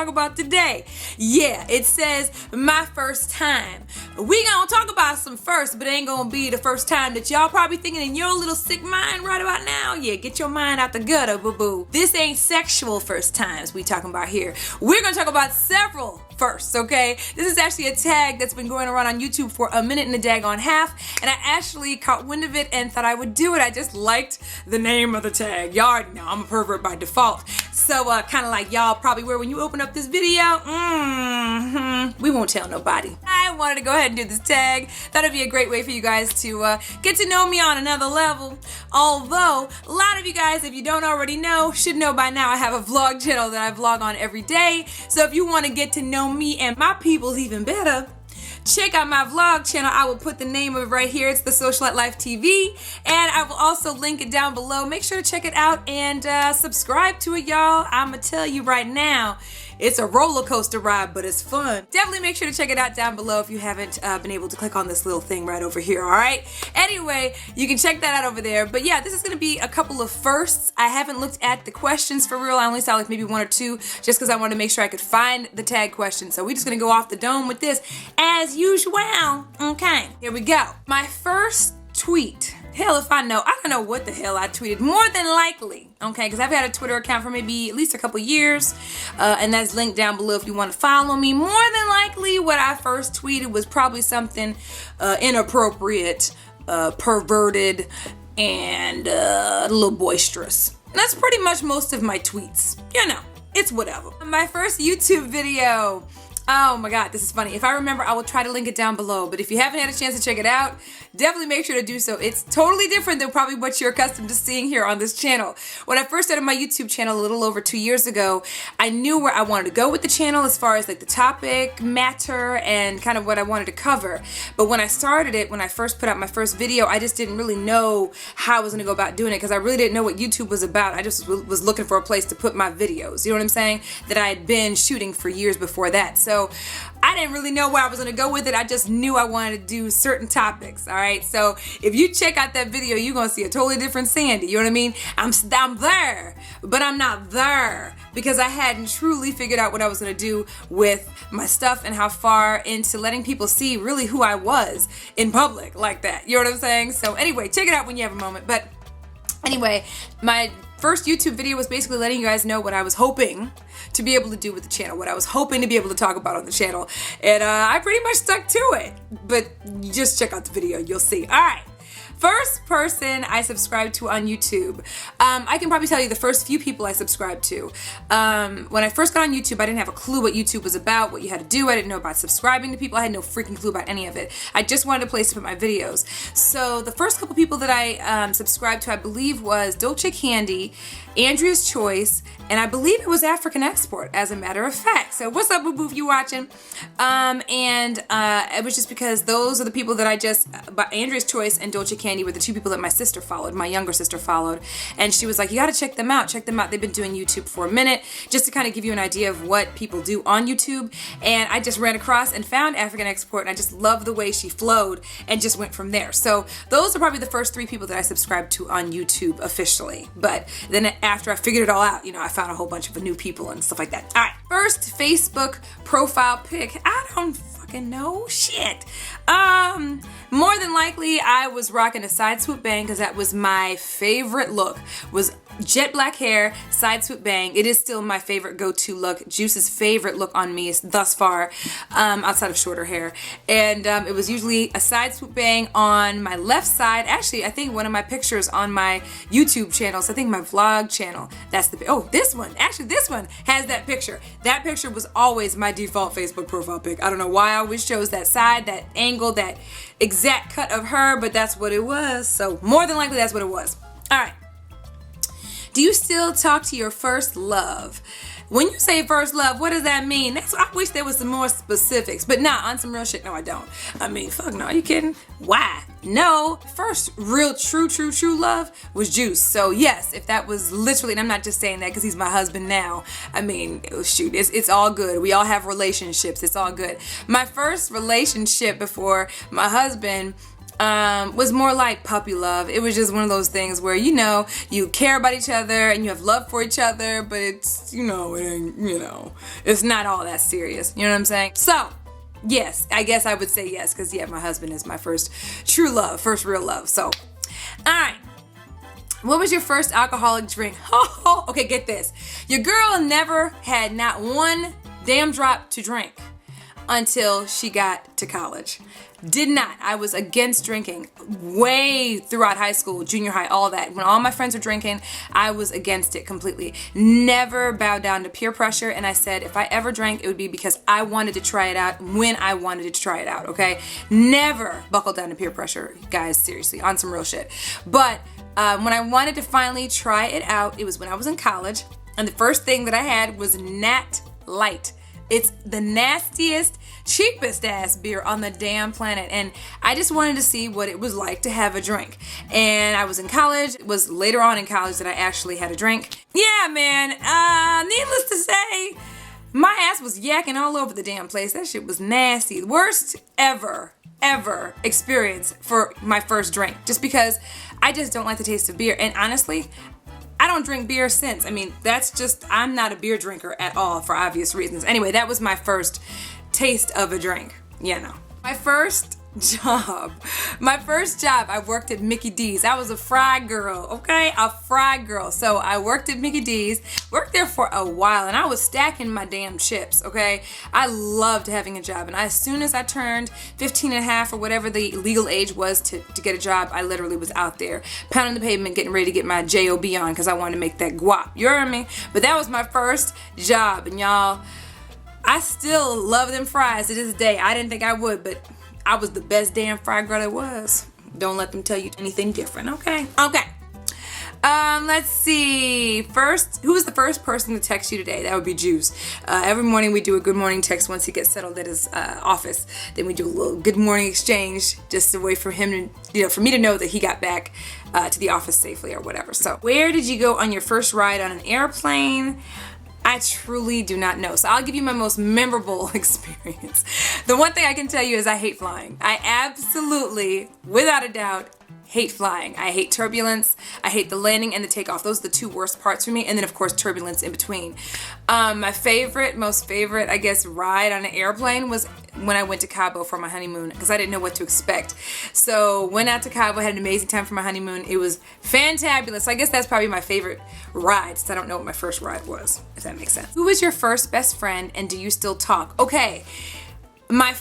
talk about today. Yeah, it says my first time. We gonna talk about some firsts, but it ain't gonna be the first time that y'all probably thinking in your little sick mind right about now. Yeah, get your mind out the gutter, boo-boo. This ain't sexual first times we talking about here. We're gonna talk about several firsts, okay? This is actually a tag that's been going around on YouTube for a minute and a daggone half, and I actually caught wind of it and thought I would do it. I just liked the name of the tag. Y'all already know I'm a pervert by default. So kind of like y'all probably were when you open up this video. We won't tell nobody. I wanted to go ahead and do this tag. Thought it'd be a great way for you guys to get to know me on another level. Although, a lot of you guys, if you don't already know, should know by now I have a vlog channel that I vlog on every day. So if you want to get to know me and my peoples even better, check out my vlog channel. I will put the name of it right here. It's TheSocialiteLife TV, and I will also link it down below. Make sure to check it out and subscribe to it, y'all. I'ma tell you right now, it's a roller coaster ride, but it's fun. Definitely make sure to check it out down below if you haven't been able to click on this little thing right over here, all right? Anyway, you can check that out over there. But yeah, this is gonna be a couple of firsts. I haven't looked at the questions for real. I only saw like maybe one or two just because I wanted to make sure I could find the tag question. So we're just gonna go off the dome with this as usual. Okay, here we go. My first tweet. Hell if I know. I don't know what the hell I tweeted. More than likely, okay, because I've had a Twitter account for maybe at least a couple years, and that's linked down below if you want to follow me. More than likely, what I first tweeted was probably something inappropriate, perverted, and a little boisterous. And that's pretty much most of my tweets. You know, it's whatever. My first YouTube video. Oh my god, this is funny. If I remember, I will try to link it down below. But if you haven't had a chance to check it out, definitely make sure to do so. It's totally different than probably what you're accustomed to seeing here on this channel. When I first started my YouTube channel a little over 2 years ago, I knew where I wanted to go with the channel as far as like the topic, matter, and kind of what I wanted to cover. But when I started it, when I first put out my first video, I just didn't really know how I was gonna go about doing it because I really didn't know what YouTube was about. I just was looking for a place to put my videos. You know what I'm saying? That I had been shooting for years before that. So I didn't really know where I was gonna go with it. I just knew I wanted to do certain topics, all right? So if you check out that video, you're gonna see a totally different Sandy, you know what I mean? I'm there, but I'm not there because I hadn't truly figured out what I was gonna do with my stuff and how far into letting people see really who I was in public like that, you know what I'm saying? So anyway, check it out when you have a moment. But anyway, my first YouTube video was basically letting you guys know what I was hoping to be able to do with the channel, what I was hoping to be able to talk about on the channel, and I pretty much stuck to it. But just check out the video, you'll see. All right. First person I subscribed to on YouTube. I can probably tell you the first few people I subscribed to. When I first got on YouTube, I didn't have a clue what YouTube was about, what you had to do. I didn't know about subscribing to people. I had no freaking clue about any of it. I just wanted a place to put my videos. So the first couple people that I subscribed to, I believe, was Dolce Candy, Andrea's Choice, and I believe it was African Export, as a matter of fact. So what's up, boo-boo, if you watching? It was just because those are the people that I just, Andrea's Choice and Dolce Candy were the two people that my sister followed, my younger sister followed, and she was like, you gotta check them out, they've been doing YouTube for a minute, just to kind of give you an idea of what people do on YouTube. And I just ran across and found African Export, and I just loved the way she flowed and just went from there. So those are probably the first three people that I subscribed to on YouTube officially. But then after I figured it all out, you know, I found a whole bunch of new people and stuff like that. All right, first Facebook profile pic. I don't fucking know shit. More than likely I was rocking a side swoop bang because that was my favorite look, was jet black hair, side swoop bang. It is still my favorite go-to look, Juice's favorite look on me thus far, outside of shorter hair. And it was usually a side swoop bang on my left side. Actually, I think one of my pictures on my YouTube channels, I think my vlog channel, that's the, oh, this one, actually this one has that picture. That picture was always my default Facebook profile pic. I don't know why I always chose that side, that angle, that exact cut of her, but that's what it was. So more than likely that's what it was. All right. Do you still talk to your first love? When you say first love, what does that mean? I wish there was some more specifics, but nah, on some real shit, no, I don't. I mean, fuck no, are you kidding? Why? No, first real true love was Juice. So yes, if that was literally, and I'm not just saying that because he's my husband now. I mean, shoot, it's all good. We all have relationships. It's all good. My first relationship before my husband was more like puppy love. It was just one of those things where, you know, you care about each other and you have love for each other, but it's, you know, it ain't, you know, it's not all that serious. You know what I'm saying? So, yes, I guess I would say yes, because, yeah, my husband is my first true love, first real love. So, all right. What was your first alcoholic drink? Okay, get this. Your girl never had not one damn drop to drink until she got to college. Did not. I was against drinking way throughout high school, junior high, all that. When all my friends were drinking, I was against it completely. Never bowed down to peer pressure, and I said if I ever drank, it would be because I wanted to try it out when I wanted to try it out, okay? Never buckled down to peer pressure, guys, seriously, on some real shit. But when I wanted to finally try it out, it was when I was in college, and the first thing that I had was Nat Light. It's the nastiest, cheapest ass beer on the damn planet, and I just wanted to see what it was like to have a drink. And I was in college. It was later on in college that I actually had a drink. Yeah, man, needless to say, my ass was yakking all over the damn place. That shit was nasty. The worst ever experience for my first drink, just because I just don't like the taste of beer. And honestly, I don't drink beer since. I mean, that's just, I'm not a beer drinker at all for obvious reasons. Anyway, that was my first taste of a drink. Yeah, no. My first job, I worked at Mickey D's. I was a fry girl, okay? A fry girl. So I worked at Mickey D's, worked there for a while, and I was stacking my damn chips, okay? I loved having a job, and as soon as I turned 15 and a half or whatever the legal age was to get a job, I literally was out there pounding the pavement, getting ready to get my JOB on because I wanted to make that guap. You heard me? But that was my first job, and y'all, I still love them fries to this day. I didn't think I would, but I was the best damn fry girl there was. Don't let them tell you anything different, okay? Okay. Let's see. First, who was the first person to text you today? That would be Juice. Every morning we do a good morning text once he gets settled at his office. Then we do a little good morning exchange, just a way for him to, you know, for me to know that he got back to the office safely or whatever. So, where did you go on your first ride on an airplane? I truly do not know. So I'll give you my most memorable experience. The one thing I can tell you is I hate flying. I absolutely, without a doubt, hate flying. I hate turbulence. I hate the landing and the takeoff. Those are the two worst parts for me. And then, of course, turbulence in between. My most favorite, I guess, ride on an airplane was when I went to Cabo for my honeymoon because I didn't know what to expect. So went out to Cabo, had an amazing time for my honeymoon. It was fantabulous. I guess that's probably my favorite ride since I don't know what my first ride was, if that makes sense. Who was your first best friend and do you still talk? Okay. My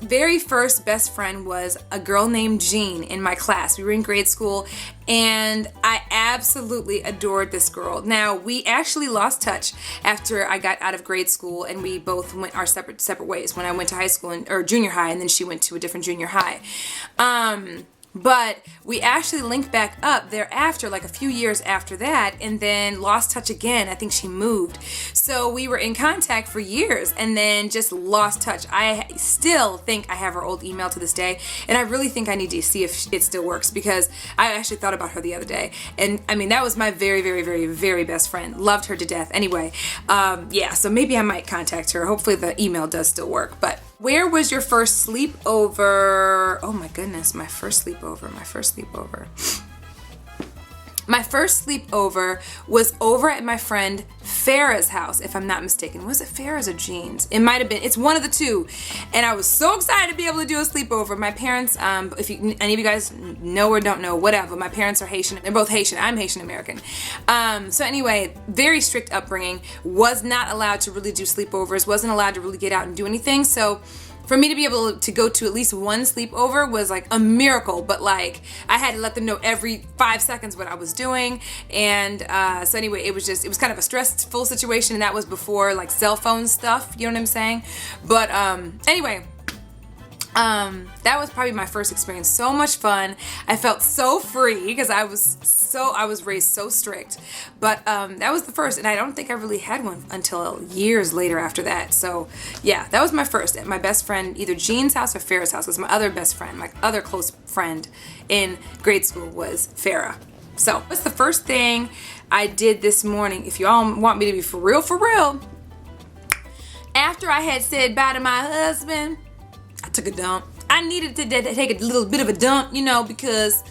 very first best friend was a girl named Jean in my class. We were in grade school, and I absolutely adored this girl. Now, we actually lost touch after I got out of grade school, and we both went our separate ways when I went to high school, or junior high, and then she went to a different junior high. But we actually linked back up thereafter, like a few years after that, and then lost touch again. I think she moved. So we were in contact for years and then just lost touch. I still think I have her old email to this day, and I really think I need to see if it still works because I actually thought about her the other day. And I mean, that was my very, very, very, very best friend. Loved her to death. Anyway, yeah, so maybe I might contact her. Hopefully the email does still work. But where was your first sleepover? Oh my goodness, my first sleepover. My first sleepover was over at my friend Farah's house, if I'm not mistaken. Was it Farah's or Jean's? It might have been. It's one of the two. And I was so excited to be able to do a sleepover. My parents, if any of you guys know or don't know, whatever. My parents are Haitian. They're both Haitian. I'm Haitian American. So anyway, very strict upbringing. Was not allowed to really do sleepovers. Wasn't allowed to really get out and do anything. So for me to be able to go to at least one sleepover was like a miracle, but like I had to let them know every 5 seconds what I was doing. And so anyway, it was kind of a stressful situation, and that was before like cell phone stuff, you know what I'm saying? But anyway, that was probably my first experience. So much fun. I felt so free because I was raised so strict. But that was the first, and I don't think I really had one until years later after that. So yeah, that was my first at my best friend, either Jean's house or Farah's house, because my other best friend, my other close friend in grade school was Farah. So what's the first thing I did this morning? If you all want me to be for real, after I had said bye to my husband, I took a dump. I I needed to take a little bit of a dump, you know, because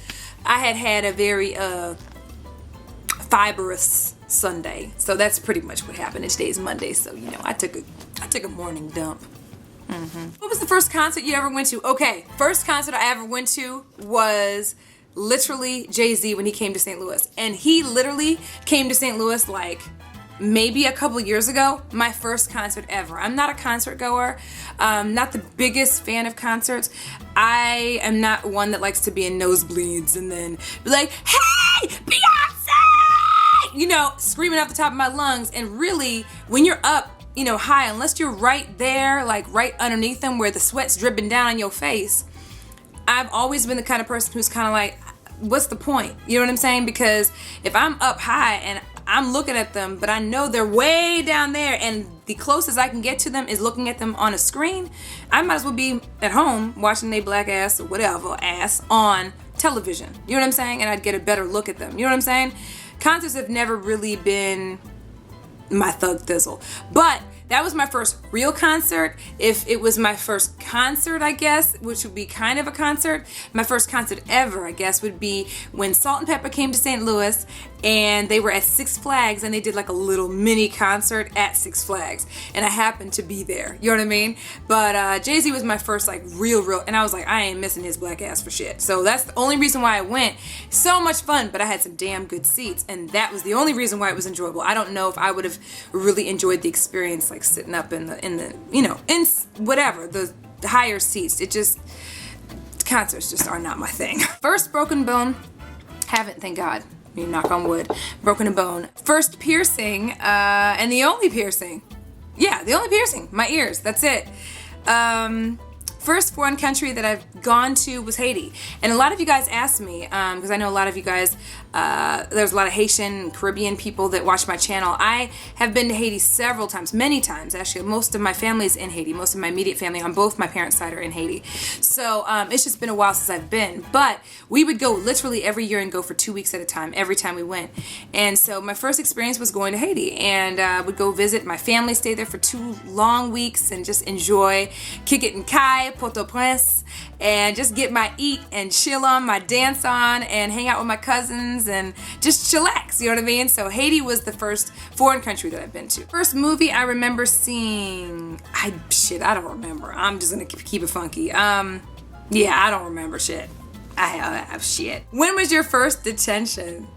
I had a very fibrous Sunday. So that's pretty much what happened. And today's Monday, so you know, I took a morning dump. What was the first concert you ever went to? Okay, first concert I ever went to was literally Jay-Z when he came to St. Louis. And he literally came to St. Louis like maybe a couple years ago. My first concert ever. I'm not a concert goer, not the biggest fan of concerts. I am not one that likes to be in nosebleeds and then be like, hey, Beyonce! You know, screaming off the top of my lungs. And really, when you're up, you know, high, unless you're right there, like right underneath them where the sweat's dripping down on your face, I've always been the kind of person who's kind of like, what's the point? You know what I'm saying? Because if I'm up high and I'm looking at them, but I know they're way down there and the closest I can get to them is looking at them on a screen, I might as well be at home watching they black ass or whatever ass on television. You know what I'm saying? And I'd get a better look at them. You know what I'm saying? Concerts have never really been my thug thizzle. But that was my first real concert. If it was my first concert, I guess, which would be kind of a concert, my first concert ever, I guess, would be when Salt and Pepper came to St. Louis and they were at Six Flags and they did like a little mini concert at Six Flags. And I happened to be there. You know what I mean? But Jay-Z was my first like real, and I was like, I ain't missing his black ass for shit. So that's the only reason why I went. So much fun, but I had some damn good seats. And that was the only reason why it was enjoyable. I don't know if I would have really enjoyed the experience like sitting up in the you know, in whatever, the higher seats. It just, concerts just are not my thing. First broken bone, haven't, thank God. I mean, knock on wood, broken a bone. First piercing, and the only piercing. Yeah, the only piercing, my ears, that's it. First foreign country that I've gone to was Haiti. And a lot of you guys asked me, because I know a lot of you guys, there's a lot of Haitian, Caribbean people that watch my channel. I have been to Haiti several times, many times actually. Most of my family is in Haiti. Most of my immediate family on both my parents' side are in Haiti. So it's just been a while since I've been. But we would go literally every year and go for 2 weeks at a time, every time we went. And so my first experience was going to Haiti. And would go visit my family, stay there for 2 long weeks and just enjoy, kick it in Kai, Port-au-Prince, and just get my eat and chill on, my dance on, and hang out with my cousins and just chillax, you know what I mean? So Haiti was the first foreign country that I've been to. First movie I remember seeing, I don't remember. I'm just gonna keep it funky. Yeah, I don't remember shit. I have shit. When was your first detention?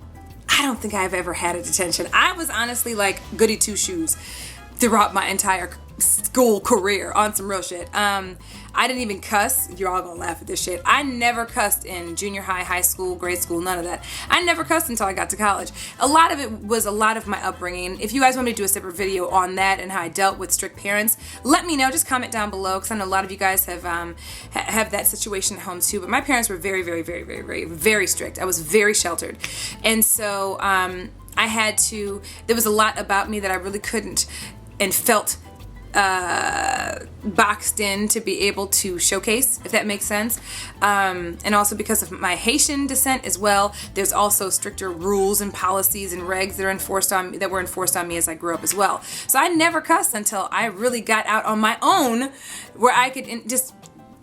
I don't think I've ever had a detention. I was honestly like goody two shoes throughout my entire school career on some real shit. I didn't even cuss. You're all gonna laugh at this shit. I never cussed in junior high, high school, grade school, none of that. I never cussed until I got to college. A lot of it was a lot of my upbringing. If you guys want me to do a separate video on that and how I dealt with strict parents, let me know. Just comment down below, because I know a lot of you guys have that situation at home too. But my parents were very, very, very, very, very, very strict. I was very sheltered. And so I had to, there was a lot about me that I really couldn't and felt boxed in to be able to showcase, if that makes sense. And also because of my Haitian descent as well, there's also stricter rules and policies and regs that were enforced on me as I grew up as well. So I never cussed until I really got out on my own, where I could just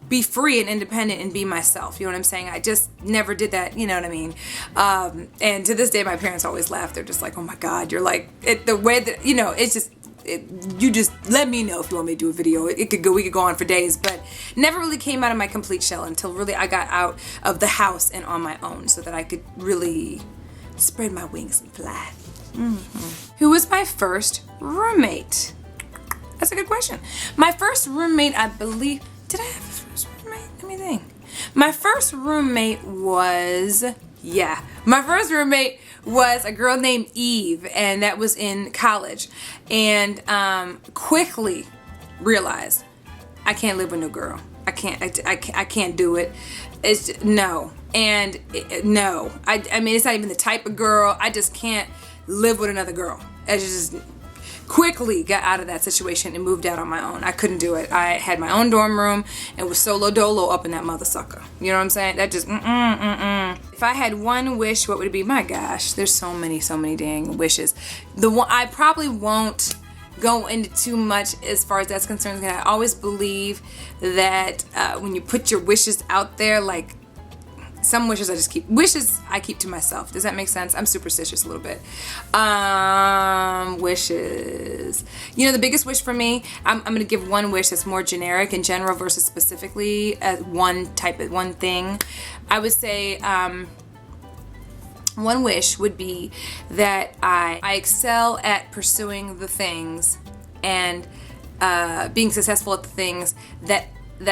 be free and independent and be myself. You know what I'm saying? I just never did that. You know what I mean? And to this day, my parents always laugh. They're just like, oh my God, you're like, the way that, you know, it's just, you just let me know if you want me to do a video. We could go on for days, but never really came out of my complete shell until really I got out of the house and on my own, so that I could really spread my wings and fly. Who was my first roommate? That's a good question. My first roommate, I believe, did I have a first roommate? Let me think. My first roommate was, my first roommate was a girl named Eve, and that was in college. And quickly realized I can't live with no girl. I can't do it. It's just, no. And no. I mean, it's not even the type of girl. I just can't live with another girl. I just quickly got out of that situation and moved out on my own. I couldn't do it. I had my own dorm room and was solo dolo up in that mother sucker. You know what I'm saying? That just, If I had one wish, what would it be? My gosh, there's so many dang wishes. The one, I probably won't go into too much as far as that's concerned. I always believe that when you put your wishes out there, like some wishes I keep to myself. Does that make sense? I'm superstitious a little bit. Wishes. You know, the biggest wish for me, I'm going to give one wish that's more generic in general versus specifically one thing. I would say one wish would be that I excel at pursuing the things and being successful at the things that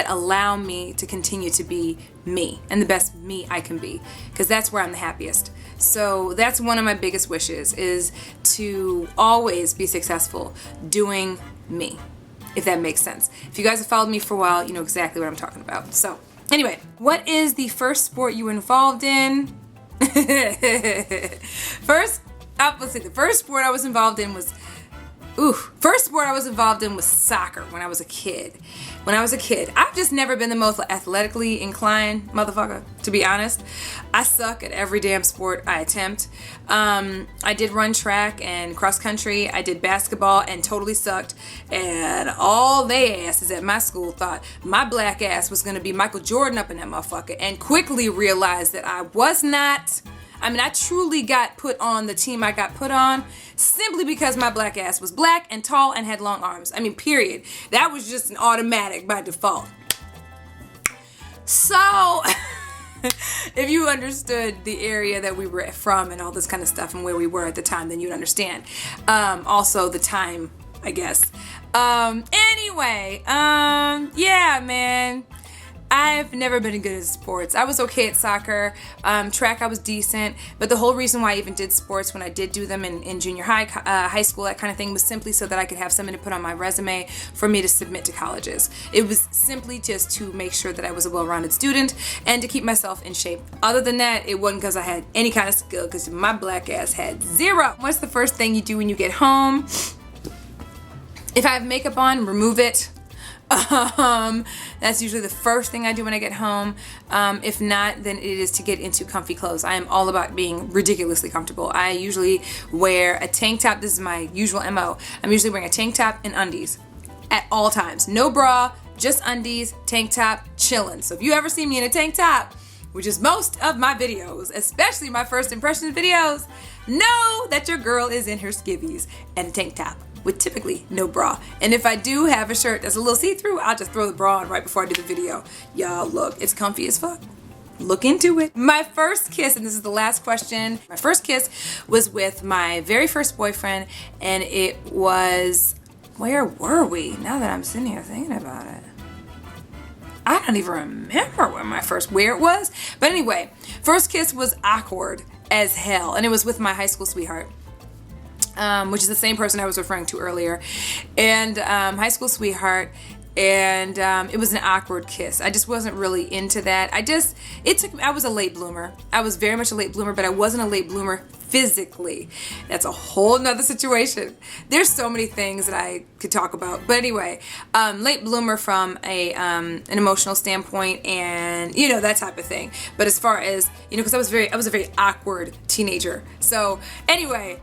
allow me to continue to be me and the best me I can be, because that's where I'm the happiest. So that's one of my biggest wishes, is to always be successful doing me, if that makes sense. If you guys have followed me for a while, you know exactly what I'm talking about. So anyway, what is the first sport you were involved in? The first sport I was involved in was soccer when I was a kid. I've just never been the most athletically inclined motherfucker, to be honest. I suck at every damn sport I attempt. I did run track and cross country. I did basketball and totally sucked. And all they asses at my school thought my black ass was gonna be Michael Jordan up in that motherfucker, and quickly realized that I was not. I mean, I truly got put on the team I got put on simply because my black ass was black and tall and had long arms. I mean, period. That was just an automatic by default. So, if you understood the area that we were from and all this kind of stuff and where we were at the time, then you'd understand. Also, the time, I guess. Anyway, yeah, man. I've never been good at sports. I was okay at soccer. Track, I was decent. But the whole reason why I even did sports when I did do them in junior high school, that kind of thing, was simply so that I could have something to put on my resume for me to submit to colleges. It was simply just to make sure that I was a well-rounded student and to keep myself in shape. Other than that, it wasn't because I had any kind of skill, because my black ass had zero. What's the first thing you do when you get home? If I have makeup on, remove it. That's usually the first thing I do when I get home. If not, then it is to get into comfy clothes. I am all about being ridiculously comfortable. I usually wear a tank top. This is my usual MO. I'm usually wearing a tank top and undies at all times. No bra, just undies, tank top, chillin'. So if you ever see me in a tank top, which is most of my videos, especially my first impressions videos, know that your girl is in her skivvies and a tank top, with typically no bra. And if I do have a shirt that's a little see-through, I'll just throw the bra on right before I do the video. Y'all, look, it's comfy as fuck. Look into it. My first kiss, and this is the last question, my first kiss was with my very first boyfriend, and it was, where were we? Now that I'm sitting here thinking about it, I don't even remember where it was. But anyway, first kiss was awkward as hell, and it was with my high school sweetheart. Which is the same person I was referring to earlier, and high school sweetheart, and it was an awkward kiss. I just wasn't really into that. I was a late bloomer. I was very much a late bloomer, but I wasn't a late bloomer physically. That's a whole nother situation. There's so many things that I could talk about, but anyway, late bloomer from an emotional standpoint, and you know, that type of thing. But as far as, you know, because I was a very awkward teenager. So anyway,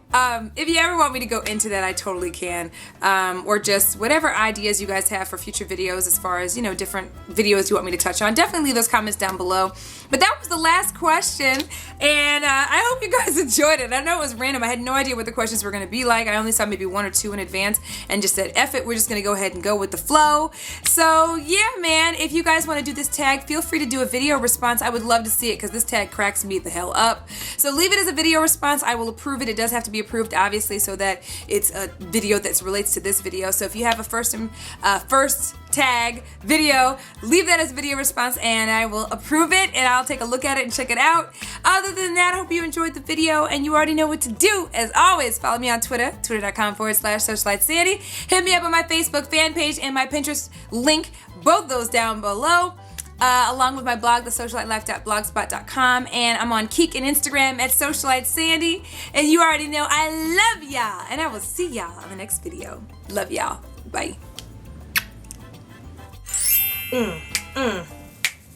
if you ever want me to go into that, I totally can, or just whatever ideas you guys have for future videos, as far as, you know, different videos you want me to touch on, definitely leave those comments down below. But that was the last question, and I hope you guys enjoyed it. I know it was random. I had no idea what the questions were going to be like. I only saw maybe one or two in advance and just said, F it, we're just going to go ahead and go with the flow. So yeah, man, if you guys want to do this tag, feel free to do a video response. I would love to see it, because this tag cracks me the hell up. So leave it as a video response. I will approve it. It does have to be approved, obviously, so that it's a video that relates to this video. So if you have a first tag video, leave that as a video response and I will approve it, and I'll take a look at it and check it out. Other than that, I hope you enjoyed the video, and you already know what to do. As always, follow me on Twitter, twitter.com/SocialiteSandy. Hit me up on my Facebook fan page and my Pinterest link, both those down below. Along with my blog, TheSocialiteLife.blogspot.com, and I'm on Kik and Instagram at SocialiteSandy. And you already know I love y'all, and I will see y'all on the next video. Love y'all. Bye.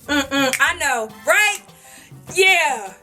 I know, right? Yeah.